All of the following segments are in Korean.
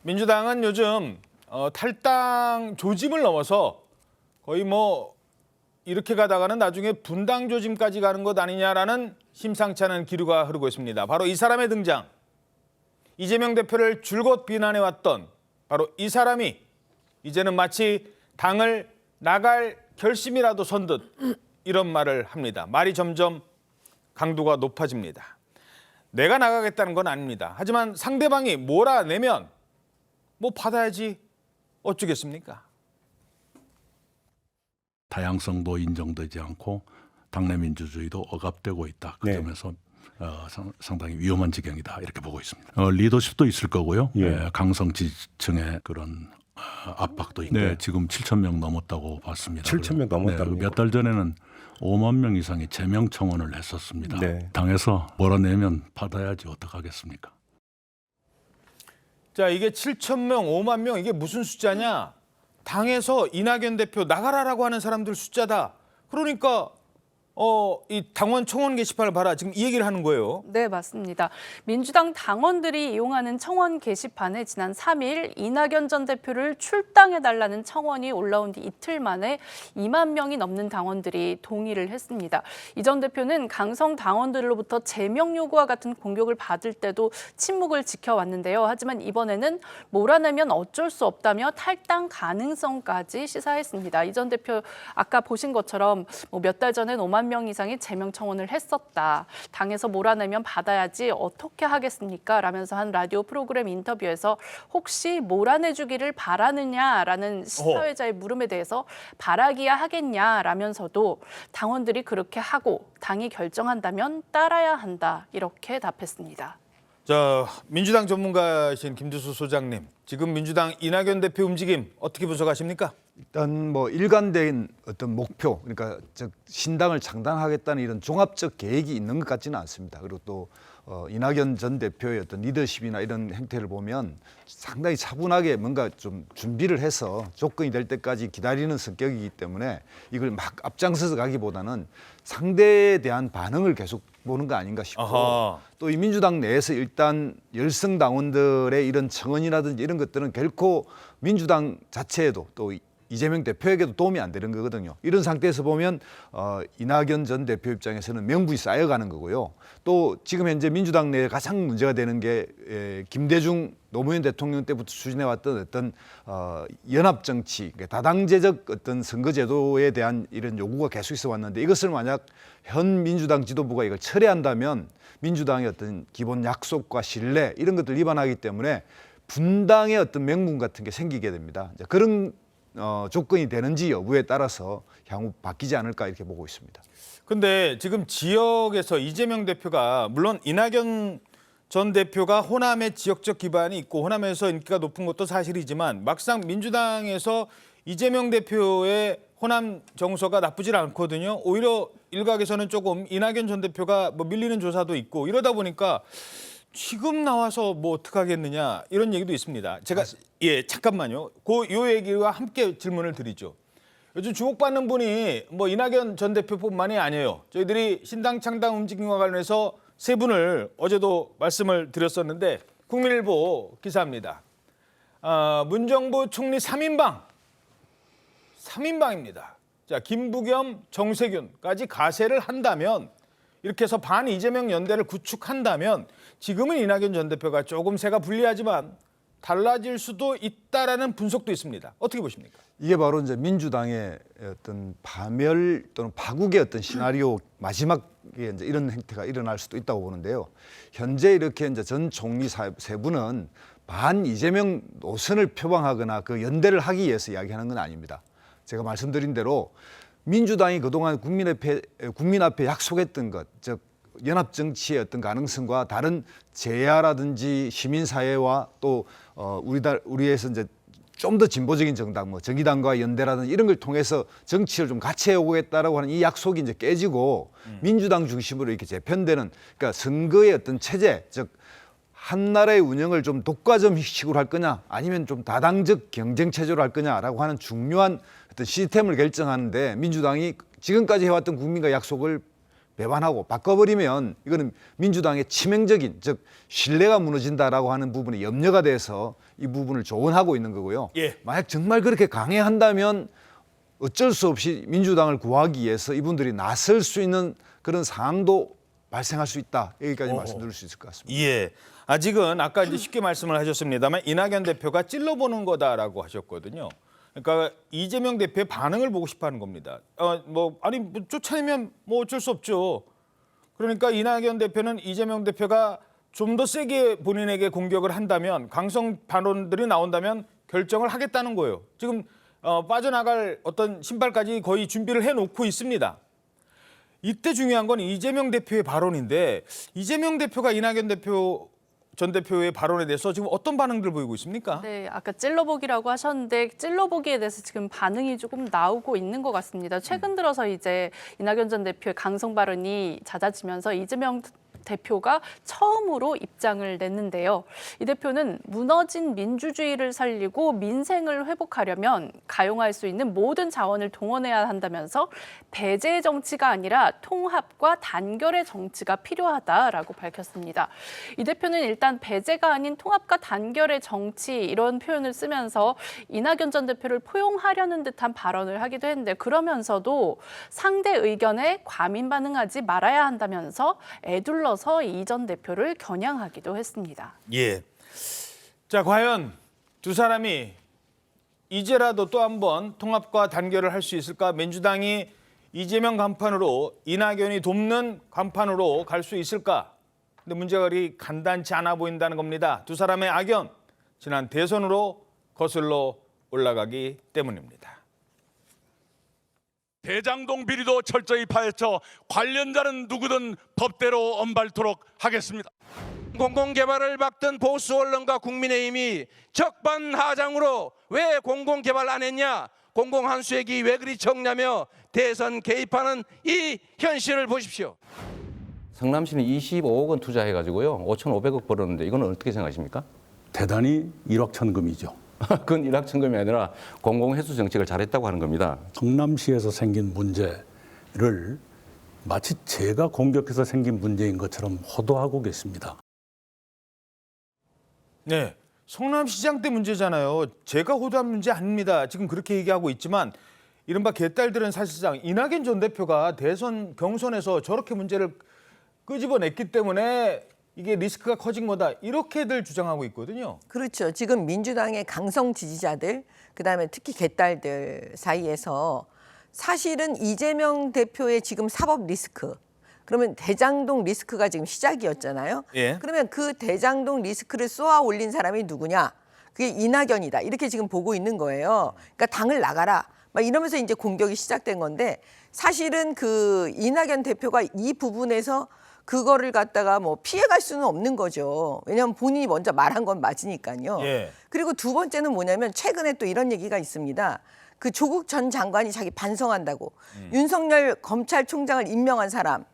민주당은 요즘 탈당 조짐을 넘어서 거의 뭐 이렇게 가다가는 나중에 분당 조짐까지 가는 것 아니냐라는 심상치 않은 기류가 흐르고 있습니다. 바로 이 사람의 등장. 이재명 대표를 줄곧 비난해왔던 바로 이 사람이 이제는 마치 당을 나갈 결심이라도 선 듯 이런 말을 합니다. 말이 점점 강도가 높아집니다. 내가 나가겠다는 건 아닙니다. 하지만 상대방이 몰아내면 뭐 받아야지 어쩌겠습니까? 다양성도 인정되지 않고 당내 민주주의도 억압되고 있다. 그 점에서 상당히 위험한 지경이다 이렇게 보고 있습니다. 리더십도 있을 거고요. 강성 지지층의 그런 압박도 있고 지금 7천 명 넘었다고 봤습니다. 7천 명 넘었다고요? 몇 달 전에는 5만 명 이상이 제명 청원을 했었습니다. 당에서 몰아내면 받아야지 어떡하겠습니까? 자, 이게 7천 명, 5만 명 이게 무슨 숫자냐? 당에서 이낙연 대표 나가라라고 하는 사람들 숫자다. 그러니까 이 당원 청원 게시판을 봐라. 지금 이 얘기를 하는 거예요. 네, 맞습니다. 민주당 당원들이 이용하는 청원 게시판에 지난 3일 이낙연 전 대표를 출당해달라는 청원이 올라온 뒤 이틀 만에 2만 명이 넘는 당원들이 동의를 했습니다. 이 전 대표는 강성 당원들로부터 제명 요구와 같은 공격을 받을 때도 침묵을 지켜왔는데요. 하지만 이번에는 몰아내면 어쩔 수 없다며 탈당 가능성까지 시사했습니다. 이 전 대표 아까 보신 것처럼 몇 달 전엔 5만 명 이상이 제명 청원을 했었다. 당에서 몰아내면 받아야지 어떻게 하겠습니까? 라면서 한 라디오 프로그램 인터뷰에서 혹시 몰아내주기를 바라느냐라는 시사회자의 물음에 대해서 바라기야 하겠냐라면서도 당원들이 그렇게 하고 당이 결정한다면 따라야 한다. 이렇게 답했습니다. 자, 민주당 전문가이신 김두수 소장님, 지금 민주당 이낙연 대표 움직임 어떻게 분석하십니까? 일단 뭐 일관된 어떤 목표, 그러니까 즉 신당을 창당하겠다는 이런 종합적 계획이 있는 것 같지는 않습니다. 그리고 또 이낙연 전 대표의 어떤 리더십이나 이런 행태를 보면 상당히 차분하게 뭔가 좀 준비를 해서 조건이 될 때까지 기다리는 성격이기 때문에 이걸 막 앞장서서 가기보다는 상대에 대한 반응을 계속 보는 거 아닌가 싶고, 또 이 민주당 내에서 일단 열성 당원들의 이런 청원이라든지 이런 것들은 결코 민주당 자체에도 또 이재명 대표에게도 도움이 안 되는 거거든요. 이런 상태에서 보면 이낙연 전 대표 입장에서는 명분이 쌓여가는 거고요. 또 지금 현재 민주당 내에 가장 문제가 되는 게 김대중 노무현 대통령 때부터 추진해왔던 어떤 연합 정치, 다당제적 어떤 선거제도에 대한 이런 요구가 계속 있어 왔는데, 이것을 만약 현 민주당 지도부가 이걸 철회한다면 민주당의 어떤 기본 약속과 신뢰 이런 것들 위반하기 때문에 분당의 어떤 명분 같은 게 생기게 됩니다. 그런 조건이 되는지 여부에 따라서 향후 바뀌지 않을까 이렇게 보고 있습니다. 근데 지금 지역에서 이재명 대표가, 물론 이낙연 전 대표가 호남의 지역적 기반이 있고 호남에서 인기가 높은 것도 사실이지만 막상 민주당에서 이재명 대표의 호남 정서가 나쁘질 않거든요. 오히려 일각에서는 조금 이낙연 전 대표가 뭐 밀리는 조사도 있고 이러다 보니까 지금 나와서 뭐 어떡하겠느냐 이런 얘기도 있습니다. 제가 잠깐만요. 요 얘기와 함께 질문을 드리죠. 요즘 주목받는 분이 뭐 이낙연 전 대표뿐만이 아니에요. 저희들이 신당 창당 움직임과 관련해서 세 분을 어제도 말씀을 드렸었는데 국민일보 기사입니다. 문정부 총리 3인방입니다. 자, 김부겸, 정세균까지 가세를 한다면, 이렇게 해서 반 이재명 연대를 구축한다면 지금은 이낙연 전 대표가 조금 세가 불리하지만 달라질 수도 있다라는 분석도 있습니다. 어떻게 보십니까? 이게 바로 이제 민주당의 어떤 파멸 또는 파국의 어떤 시나리오 마지막에 이제 이런 행태가 일어날 수도 있다고 보는데요. 현재 이렇게 이제 전 총리 세 분은 반 이재명 노선을 표방하거나 그 연대를 하기 위해서 이야기하는 건 아닙니다. 제가 말씀드린 대로 민주당이 그동안 국민 앞에 약속했던 것, 즉 연합 정치의 어떤 가능성과 다른 제야라든지 시민사회와 또 우리에서 이제 좀 더 진보적인 정당, 뭐 정의당과 연대라든지 이런 걸 통해서 정치를 좀 같이 해오겠다라고 하는 이 약속이 이제 깨지고 민주당 중심으로 이렇게 재편되는, 그러니까 선거의 어떤 체제, 즉 한 나라의 운영을 좀 독과점식으로 할 거냐 아니면 좀 다당적 경쟁 체제로 할 거냐라고 하는 중요한 어떤 시스템을 결정하는데 민주당이 지금까지 해왔던 국민과 약속을 배반하고 바꿔버리면 이거는 민주당의 치명적인, 즉 신뢰가 무너진다라고 하는 부분이 염려가 돼서 이 부분을 조언하고 있는 거고요. 예. 만약 정말 그렇게 강행한다면 어쩔 수 없이 민주당을 구하기 위해서 이분들이 나설 수 있는 그런 상황도 발생할 수 있다. 여기까지 말씀드릴 수 있을 것 같습니다. 예. 아직은 아까 이제 쉽게 말씀을 하셨습니다만 이낙연 대표가 찔러보는 거다라고 하셨거든요. 그러니까 이재명 대표의 반응을 보고 싶어하는 겁니다. 뭐 쫓아내면 뭐 어쩔 수 없죠. 그러니까 이낙연 대표는 이재명 대표가 좀 더 세게 본인에게 공격을 한다면 강성 발언들이 나온다면 결정을 하겠다는 거예요. 지금 빠져나갈 어떤 신발까지 거의 준비를 해놓고 있습니다. 이때 중요한 건 이재명 대표의 발언인데 이재명 대표가 이낙연 대표 전 대표의 발언에 대해서 지금 어떤 반응들을 보이고 있습니까? 네, 아까 찔러보기라고 하셨는데 찔러보기에 대해서 지금 반응이 조금 나오고 있는 것 같습니다. 최근 들어서 이제 이낙연 전 대표의 강성 발언이 잦아지면서 이재명 대표가 처음으로 입장을 냈는데요. 이 대표는 무너진 민주주의를 살리고 민생을 회복하려면 가용할 수 있는 모든 자원을 동원해야 한다면서 배제의 정치가 아니라 통합과 단결의 정치가 필요하다라고 밝혔습니다. 이 대표는 일단 배제가 아닌 통합과 단결의 정치 이런 표현을 쓰면서 이낙연 전 대표를 포용하려는 듯한 발언을 하기도 했는데 그러면서도 상대 의견에 과민 반응하지 말아야 한다면서 애둘러 이 전 대표를 겨냥하기도 했습니다. 예. 자, 과연 두 사람이 이제라도 또 한 번 통합과 단결을 할 수 있을까? 민주당이 이재명 간판으로 이낙연이 돕는 간판으로 갈 수 있을까? 근데 문제가 그리 간단치 않아 보인다는 겁니다. 두 사람의 악연, 지난 대선으로 거슬러 올라가기 때문입니다. 대장동 비리도 철저히 파헤쳐 관련자는 누구든 법대로 엄발토록 하겠습니다. 공공개발을 막던 보수 언론과 국민의힘이 적반하장으로 왜 공공개발 안 했냐, 공공한수액이 왜 그리 적냐며 대선 개입하는 이 현실을 보십시오. 성남시는 25억 원 투자해가지고요 5,500억 벌었는데 이건 어떻게 생각하십니까? 대단히 일확천금이죠. 그건 일확천금이 아니라 공공회수 정책을 잘했다고 하는 겁니다. 성남시에서 생긴 문제를 마치 제가 공격해서 생긴 문제인 것처럼 호도하고 계십니다. 네, 성남시장 때 문제잖아요. 제가 호도한 문제 아닙니다. 지금 그렇게 얘기하고 있지만 이른바 개딸들은 사실상 이낙연 전 대표가 대선 경선에서 저렇게 문제를 끄집어냈기 때문에 이게 리스크가 커진 거다. 이렇게들 주장하고 있거든요. 그렇죠. 지금 민주당의 강성 지지자들, 그다음에 특히 개딸들 사이에서 사실은 이재명 대표의 지금 사법 리스크, 그러면 대장동 리스크가 지금 시작이었잖아요. 예. 그러면 그 대장동 리스크를 쏘아 올린 사람이 누구냐? 그게 이낙연이다. 이렇게 지금 보고 있는 거예요. 그러니까 당을 나가라. 막 이러면서 이제 공격이 시작된 건데 사실은 그 이낙연 대표가 이 부분에서 그거를 갖다가 뭐 피해갈 수는 없는 거죠. 왜냐하면 본인이 먼저 말한 건 맞으니까요. 예. 그리고 두 번째는 뭐냐면 최근에 또 이런 얘기가 있습니다. 그 조국 전 장관이 자기 반성한다고 윤석열 검찰총장을 임명한 사람,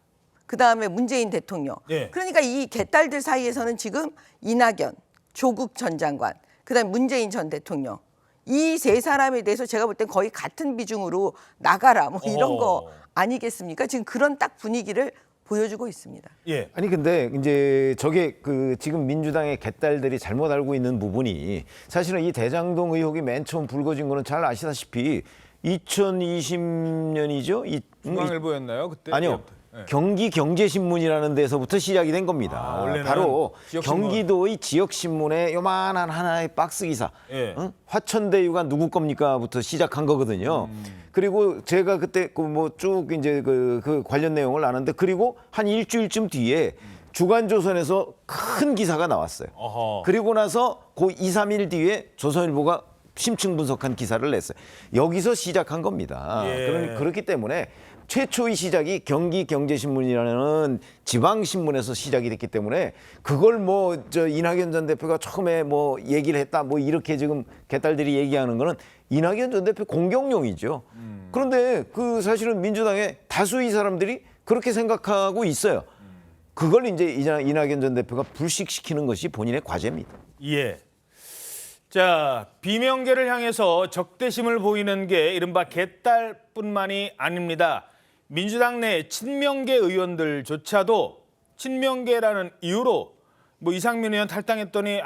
그다음에 문재인 대통령. 예. 그러니까 이 개딸들 사이에서는 지금 이낙연, 조국 전 장관, 그다음에 문재인 전 대통령 이 세 사람에 대해서 제가 볼 땐 거의 같은 비중으로 나가라 뭐 이런 거 아니겠습니까? 지금 그런 딱 분위기를 보여주고 있습니다. 예. 아니 근데 이제 저게 그 지금 민주당의 개딸들이 잘못 알고 있는 부분이 사실은 이 대장동 의혹이 맨 처음 불거진 거는 잘 아시다시피 2020년이죠. 중앙일보였나요 그때? 아니요. 예. 경기경제신문이라는 데서부터 시작이 된 겁니다. 원래는 바로 지역신문. 경기도의 지역신문의 요만한 하나의 박스 기사. 예. 응? 화천대유가 누구 겁니까?부터 시작한 거거든요. 그리고 제가 그때 그 뭐 쭉 이제 그 관련 내용을 아는데 그리고 한 일주일쯤 뒤에 주간조선에서 큰 기사가 나왔어요. 어허. 그리고 나서 그 2, 3일 뒤에 조선일보가 심층 분석한 기사를 냈어요. 여기서 시작한 겁니다. 예. 그렇기 때문에 최초의 시작이 경기경제신문이라는 지방신문에서 시작이 됐기 때문에 그걸 뭐 저 이낙연 전 대표가 처음에 뭐 얘기를 했다 뭐 이렇게 지금 개딸들이 얘기하는 거는 이낙연 전 대표 공격용이죠. 그런데 그 사실은 민주당의 다수의 사람들이 그렇게 생각하고 있어요. 그걸 이제 이낙연 전 대표가 불식시키는 것이 본인의 과제입니다. 예. 자, 비명계를 향해서 적대심을 보이는 게 이른바 개딸뿐만이 아닙니다. 민주당 내 친명계 의원들조차도 친명계라는 이유로 뭐 이상민 의원 탈당했더니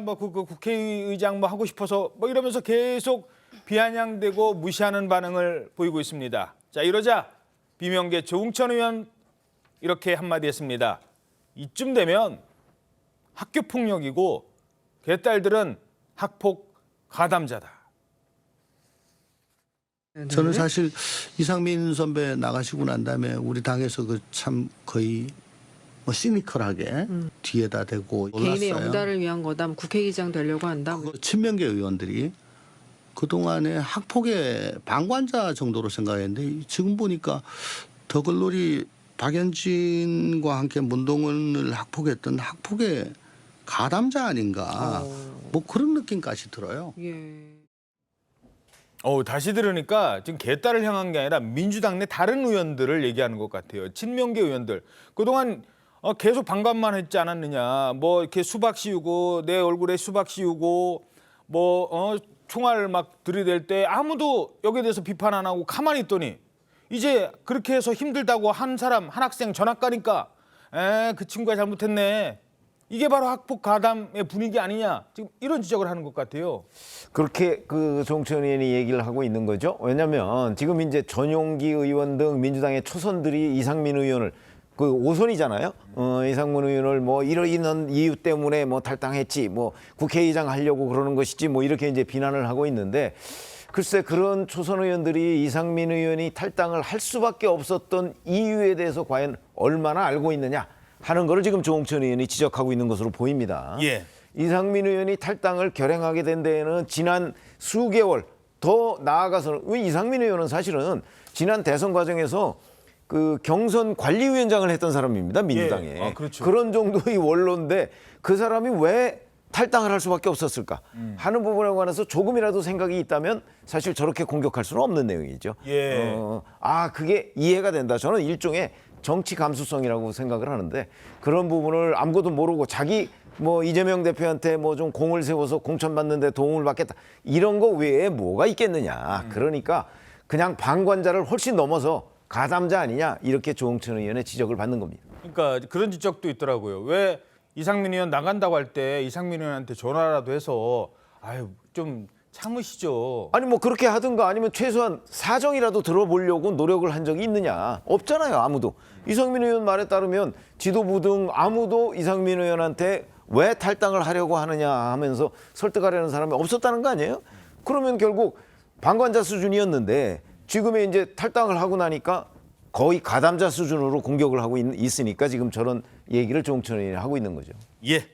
그 국회의장 뭐 하고 싶어서 뭐 이러면서 계속 비아냥대고 무시하는 반응을 보이고 있습니다. 자, 이러자 비명계 조응천 의원 이렇게 한마디 했습니다. 이쯤 되면 학교 폭력이고 개딸들은 학폭 가담자다. 저는 사실 이상민 선배 나가시고 난 다음에 우리 당에서 그 참 거의 뭐 시니컬하게 뒤에다 대고 개인의 올랐어요. 영달을 위한 거다. 뭐 국회의장 되려고 한다. 뭐. 친명계 의원들이 그동안에 학폭의 방관자 정도로 생각했는데 지금 보니까 더글로리 박연진과 함께 문동은을 학폭했던 학폭의 가담자 아닌가 뭐 그런 느낌까지 들어요. 예. 다시 들으니까 지금 개딸을 향한 게 아니라 민주당 내 다른 의원들을 얘기하는 것 같아요. 친명계 의원들. 그동안 계속 반감만 했지 않았느냐. 뭐 이렇게 수박 씌우고 내 얼굴에 수박 씌우고 뭐 총알 막 들이댈 때 아무도 여기에 대해서 비판 안 하고 가만히 있더니 이제 그렇게 해서 힘들다고 한 사람, 한 학생 전학 가니까 그 친구가 잘못했네. 이게 바로 학폭 가담의 분위기 아니냐. 지금 이런 지적을 하는 것 같아요. 그렇게 그 조응천 의원이 얘기를 하고 있는 거죠. 왜냐하면 지금 이제 전용기 의원 등 민주당의 초선들이 이상민 의원을 그 5선이잖아요. 이상민 의원을 뭐 이런 이유 때문에 뭐 탈당했지, 뭐 국회의장 하려고 그러는 것이지, 뭐 이렇게 이제 비난을 하고 있는데 글쎄 그런 초선 의원들이 이상민 의원이 탈당을 할 수밖에 없었던 이유에 대해서 과연 얼마나 알고 있느냐 하는 거를 지금 조응천 의원이 지적하고 있는 것으로 보입니다. 예. 이상민 의원이 탈당을 결행하게 된 데에는 지난 수개월 더 나아가서는 왜 이상민 의원은 사실은 지난 대선 과정에서 그 경선 관리위원장을 했던 사람입니다. 민주당에. 예. 그렇죠. 그런 정도의 원로인데 그 사람이 왜 탈당을 할 수밖에 없었을까 하는 부분에 관해서 조금이라도 생각이 있다면 사실 저렇게 공격할 수는 없는 내용이죠. 예. 그게 이해가 된다. 저는 일종의 정치 감수성이라고 생각을 하는데 그런 부분을 아무것도 모르고 자기 뭐 이재명 대표한테 뭐 좀 공을 세워서 공천 받는데 도움을 받겠다 이런 거 외에 뭐가 있겠느냐. 그러니까 그냥 방관자를 훨씬 넘어서 가담자 아니냐 이렇게 조응천 의원의 지적을 받는 겁니다. 그러니까 그런 지적도 있더라고요. 왜 이상민 의원 나간다고 할 때 이상민 의원한테 전화라도 해서 좀 참으시죠. 아니 뭐 그렇게 하든가 아니면 최소한 사정이라도 들어보려고 노력을 한 적이 있느냐. 없잖아요. 아무도. 이상민 의원 말에 따르면 지도부 등 아무도 이상민 의원한테 왜 탈당을 하려고 하느냐 하면서 설득하려는 사람이 없었다는 거 아니에요? 그러면 결국 방관자 수준이었는데 지금의 이제 탈당을 하고 나니까 거의 가담자 수준으로 공격을 하고 있으니까 지금 저런 얘기를 조응천 의원이 하고 있는 거죠. 예.